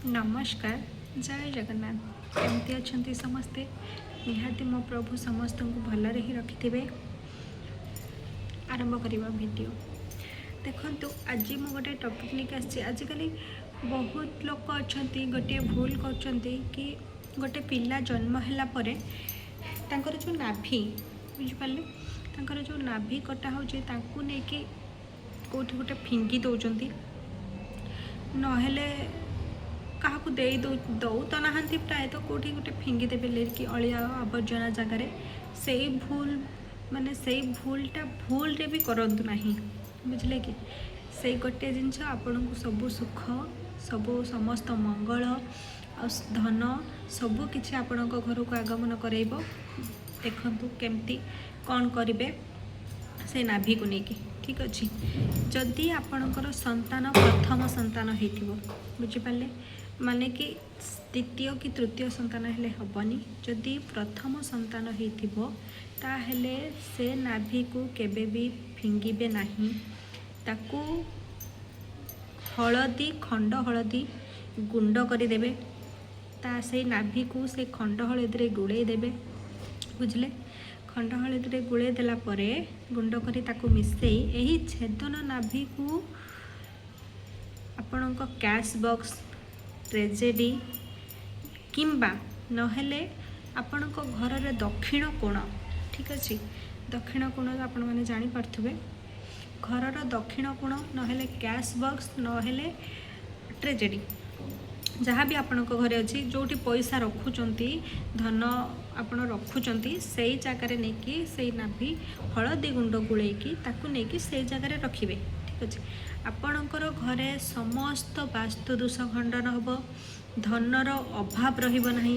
नमस्कार। जय जगन्नाथ। केमती अच्छा समस्ते? निहाती मो प्रभु समस्त को भलरे ही रखिथे। आरंभ करवा वीडियो देखु। आज मु गोटे टॉपिक लेके आसी। आजिकल बहुत लोग अच्छा गोटे भूल कर कि गोटे पिला जन्म है परे तांकर जो नाभि बुझिपारे तांकर जो नाभि कटा होची तांकु नेकी कोठी गोटे फिंगी दौरान नहेले क्या दौ तो नहांती प्राय तो कौटी गोटे फिंगी देवे लेकिन अलिया आवर्जना जगार से भूल माने से भूलटा भूल रे भी करंतु नहीं बुझले कि से गोटे जिनस आपण को सबू सुख सबू समस्त मंगल धन सबू किछि आपण घर को आगमन करइबो। देखंतु केमती कौन करेंगे से नाभि को लेकिन ठीक अच्छे। जदि आपणकर संतान प्रथम संतान हो बुझिपारे माने कि द्वितीय कि तृतीय संतान हेले हेबनी। जदि प्रथम संतान हो ताहेले से नाभि को केबे भी फिंगिबे नहीं। ताकू हलदी खंड हलदी गुंड करदेवे ता से नाभि को से खंड हलदी गुड़े देवे बुझले। खंड हलदी गुड़े देला परे गुंड करी ताकू मिसई यही छेदन नाभि को आपणक कैश बॉक्स ट्रेजेडी किंबा नहेले आपणक घर रे दक्षिण कोण ठीक अच्छे। दक्षिण कोण आपण मैंने जापे घर दक्षिण कोण नहेले कैश बॉक्स नहेले ट्रेजेडी जहाँ भी आपण घरे अच्छी जो पैसा रखुंट धन आपण रखुंट से जगार नहीं से नाभि हलदी गुंड गुड़ेकी ताकू नहीं से जगार रखिए ठीक अच्छे। आपणकर घरे समस्त वास्तु दोष खंडन हम धनर अभाव रही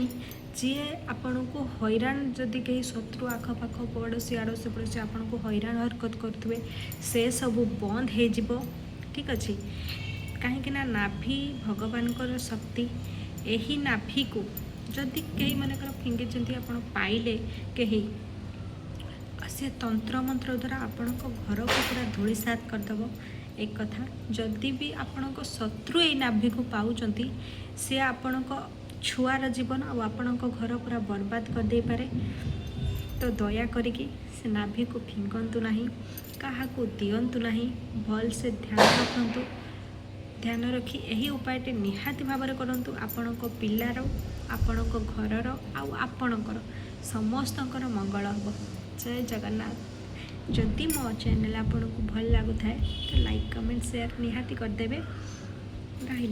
जी आपण को हैरान जदि कहीं शत्रु आखपाख पड़ोसी आड़ोसी पड़ोसी आपण को हैरान हरकत करुवे से सब बंद हो ठीक अच्छे। कहीं नाभि भगवान शक्ति यही नाभि को जदि कहीं मानकर फिंगी आप पाइले कहीं से तंत्र मंत्र द्वारा आपण घर को पूरा धूलिसात करदेव। एक कथा जदि भी आपण शत्रु ये नाभि को पाँच सी आपण छुआर जीवन आपण घर पूरा बर्बाद कर दे पारे। तो दया करिकी से नाभि को फिंगंतु नहीं क्या दिंतु नहीं भल से ध्यान रखंतु। ध्यान रखी यही उपायटे निहाती भाव में करूँ आपण पिलार आपण घरर आपणकर समस्तଙ୍କର मंगल हम। जय जगन्नाथ। जदि मो चैनल आपको भल लगुए तो लाइक कमेंट शेयर निहाती करदेवे। रही।